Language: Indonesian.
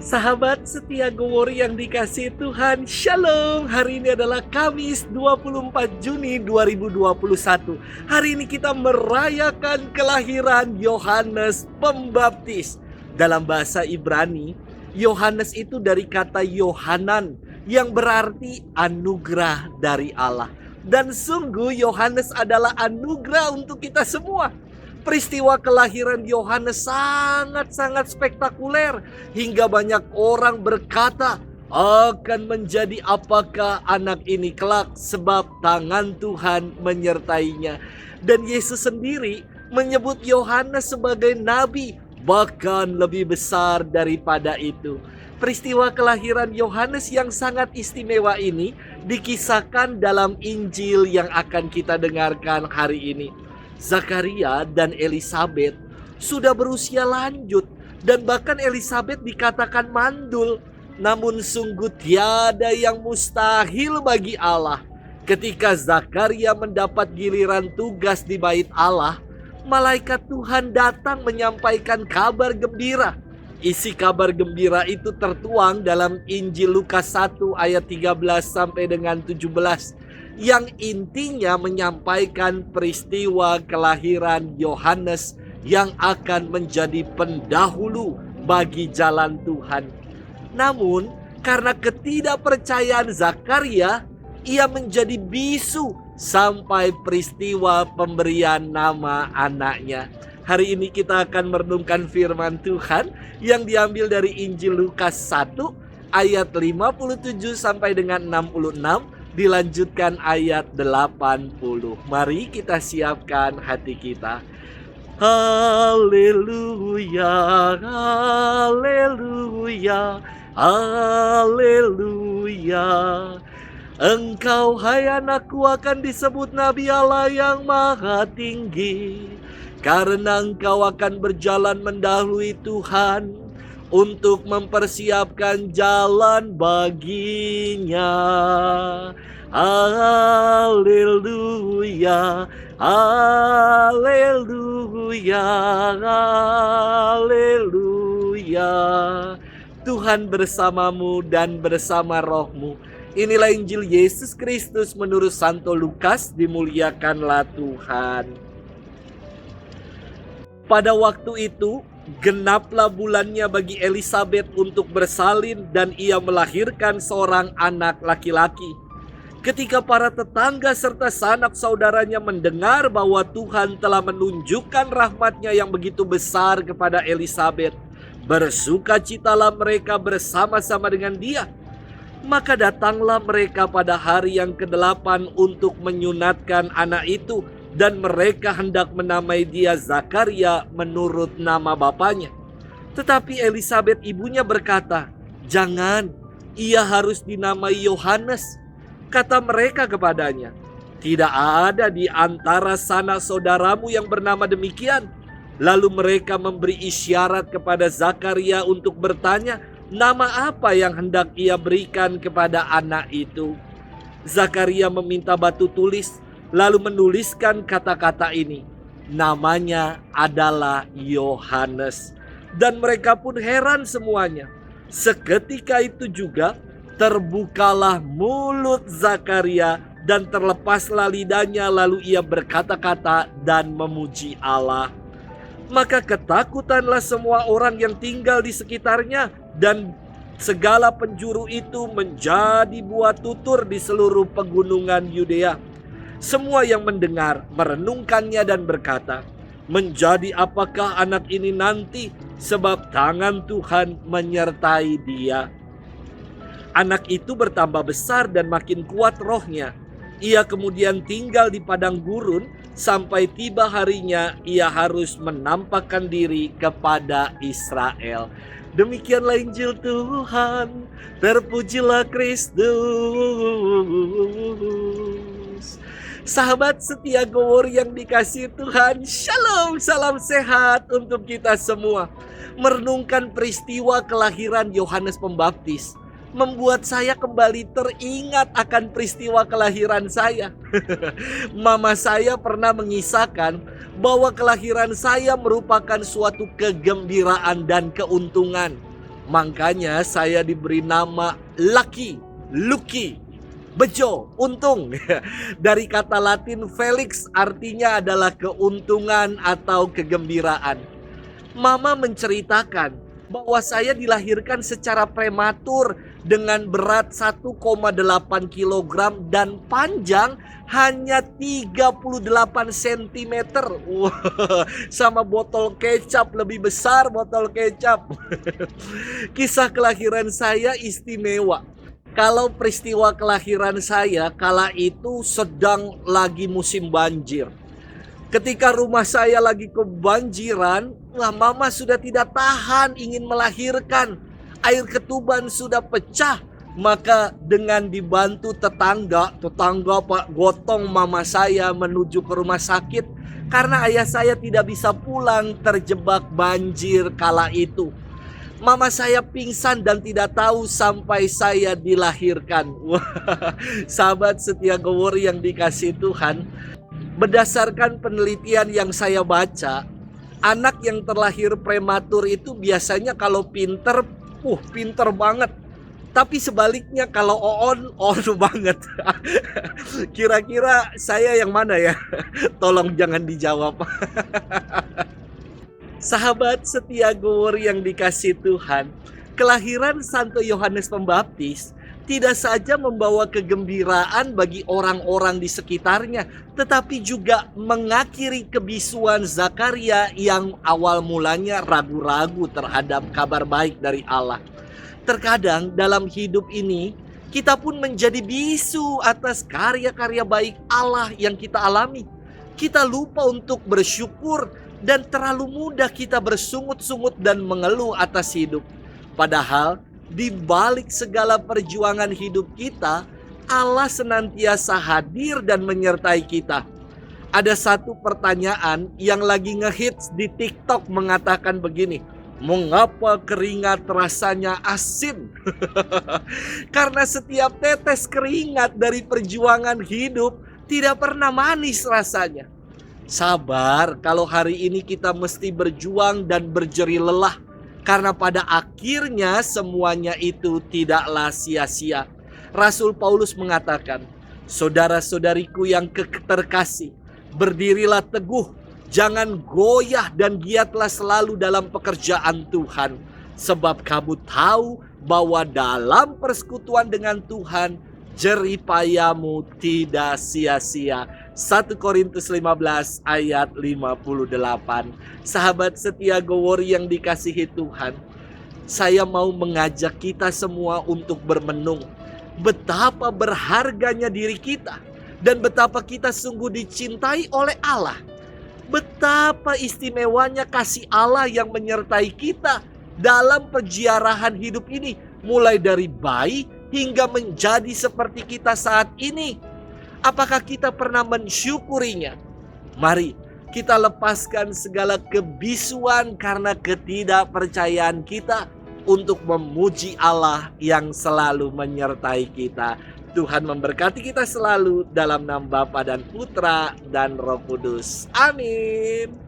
Sahabat setia Gowori yang dikasihi Tuhan, Shalom. Hari ini adalah Kamis 24 Juni 2021. Hari ini kita merayakan kelahiran Yohanes Pembaptis. Dalam bahasa Ibrani, Yohanes itu dari kata Yohanan yang berarti anugerah dari Allah. Dan sungguh Yohanes adalah anugerah untuk kita semua. Peristiwa kelahiran Yohanes sangat-sangat spektakuler hingga banyak orang berkata, akan menjadi apakah anak ini kelak sebab tangan Tuhan menyertainya. Dan Yesus sendiri menyebut Yohanes sebagai nabi, bahkan lebih besar daripada itu. Peristiwa kelahiran Yohanes yang sangat istimewa ini dikisahkan dalam Injil yang akan kita dengarkan hari ini. Zakaria dan Elisabet sudah berusia lanjut dan bahkan Elisabet dikatakan mandul. Namun sungguh tiada yang mustahil bagi Allah. Ketika Zakaria mendapat giliran tugas di bait Allah, malaikat Tuhan datang menyampaikan kabar gembira. Isi kabar gembira itu tertuang dalam Injil Lukas 1 ayat 13 sampai dengan 17. Yang intinya menyampaikan peristiwa kelahiran Yohanes yang akan menjadi pendahulu bagi jalan Tuhan. Namun karena ketidakpercayaan Zakaria, ia menjadi bisu sampai peristiwa pemberian nama anaknya. Hari ini kita akan merenungkan firman Tuhan yang diambil dari Injil Lukas 1 ayat 57 sampai dengan 66. Dilanjutkan ayat 80. Mari kita siapkan hati kita. Haleluya, haleluya, haleluya. Engkau hai anakku akan disebut Nabi Allah yang Maha Tinggi, karena engkau akan berjalan mendahului Tuhan untuk mempersiapkan jalan baginya. Haleluya, haleluya, haleluya. Tuhan bersamamu dan bersama rohmu. Inilah Injil Yesus Kristus menurut Santo Lukas. Dimuliakanlah Tuhan. Pada waktu itu genaplah bulannya bagi Elisabet untuk bersalin dan ia melahirkan seorang anak laki-laki. Ketika para tetangga serta sanak saudaranya mendengar bahwa Tuhan telah menunjukkan rahmat-Nya yang begitu besar kepada Elisabet, bersukacitalah mereka bersama-sama dengan dia. Maka datanglah mereka pada hari yang ke-8 untuk menyunatkan anak itu, dan mereka hendak menamai dia Zakaria menurut nama bapaknya. Tetapi Elisabet ibunya berkata, "Jangan, ia harus dinamai Yohanes." Kata mereka kepadanya, "Tidak ada di antara sanak saudaramu yang bernama demikian." Lalu mereka memberi isyarat kepada Zakaria untuk bertanya, nama apa yang hendak ia berikan kepada anak itu. Zakaria meminta batu tulis, lalu menuliskan kata-kata ini, namanya adalah Yohanes. Dan mereka pun heran semuanya. Seketika itu juga terbukalah mulut Zakaria dan terlepaslah lidahnya, lalu ia berkata-kata dan memuji Allah. Maka ketakutanlah semua orang yang tinggal di sekitarnya, dan segala penjuru itu menjadi buah tutur di seluruh pegunungan Yudea. Semua yang mendengar merenungkannya dan berkata, "Menjadi apakah anak ini nanti, sebab tangan Tuhan menyertai dia." Anak itu bertambah besar dan makin kuat rohnya. Ia kemudian tinggal di padang gurun sampai tiba harinya ia harus menampakkan diri kepada Israel. Demikianlah Injil Tuhan. Terpujilah Kristus. Sahabat setia Gowori yang dikasihi Tuhan, Shalom, salam sehat untuk kita semua. Merenungkan peristiwa kelahiran Yohanes Pembaptis membuat saya kembali teringat akan peristiwa kelahiran saya. Mama saya pernah mengisahkan bahwa kelahiran saya merupakan suatu kegembiraan dan keuntungan. Makanya saya diberi nama Lucky, Bejo, untung. Dari kata Latin Felix artinya adalah keuntungan atau kegembiraan. Mama menceritakan bahwa saya dilahirkan secara prematur dengan berat 1,8 kilogram dan panjang hanya 38 cm. Wah, sama botol kecap, lebih besar botol kecap. Kisah kelahiran saya istimewa. Kalau peristiwa kelahiran saya kala itu sedang lagi musim banjir. Ketika rumah saya lagi kebanjiran, mama sudah tidak tahan ingin melahirkan. Air ketuban sudah pecah. Maka dengan dibantu tetangga Pak gotong mama saya menuju ke rumah sakit. Karena ayah saya tidak bisa pulang terjebak banjir kala itu. Mama saya pingsan dan tidak tahu sampai saya dilahirkan. Wah, sahabat setia Gowori yang dikasih Tuhan, berdasarkan penelitian yang saya baca, anak yang terlahir prematur itu biasanya kalau pinter, pinter banget. Tapi sebaliknya kalau on banget. Kira-kira saya yang mana ya? Tolong jangan dijawab. Sahabat setia Gowori yang dikasih Tuhan, kelahiran Santo Yohanes Pembaptis tidak saja membawa kegembiraan bagi orang-orang di sekitarnya, tetapi juga mengakhiri kebisuan Zakaria yang awal mulanya ragu-ragu terhadap kabar baik dari Allah. Terkadang dalam hidup ini, kita pun menjadi bisu atas karya-karya baik Allah yang kita alami. Kita lupa untuk bersyukur dan terlalu mudah kita bersungut-sungut dan mengeluh atas hidup. Padahal di balik segala perjuangan hidup kita, Allah senantiasa hadir dan menyertai kita. Ada satu pertanyaan yang lagi ngehits di TikTok mengatakan begini, mengapa keringat rasanya asin? Karena setiap tetes keringat dari perjuangan hidup tidak pernah manis rasanya. Sabar, kalau hari ini kita mesti berjuang dan berjerih lelah. Karena pada akhirnya semuanya itu tidaklah sia-sia. Rasul Paulus mengatakan, saudara-saudariku yang terkasih, berdirilah teguh, jangan goyah dan giatlah selalu dalam pekerjaan Tuhan. Sebab kamu tahu bahwa dalam persekutuan dengan Tuhan, jerih payahmu tidak sia-sia. 1 Korintus 15 ayat 58. Sahabat setia Gowori yang dikasihi Tuhan, saya mau mengajak kita semua untuk bermenung betapa berharganya diri kita dan betapa kita sungguh dicintai oleh Allah. Betapa istimewanya kasih Allah yang menyertai kita dalam perjalanan hidup ini, mulai dari bayi hingga menjadi seperti kita saat ini. Apakah kita pernah mensyukurinya? Mari kita lepaskan segala kebisuan karena ketidakpercayaan kita untuk memuji Allah yang selalu menyertai kita. Tuhan memberkati kita selalu dalam nama Bapa dan Putra dan Roh Kudus. Amin.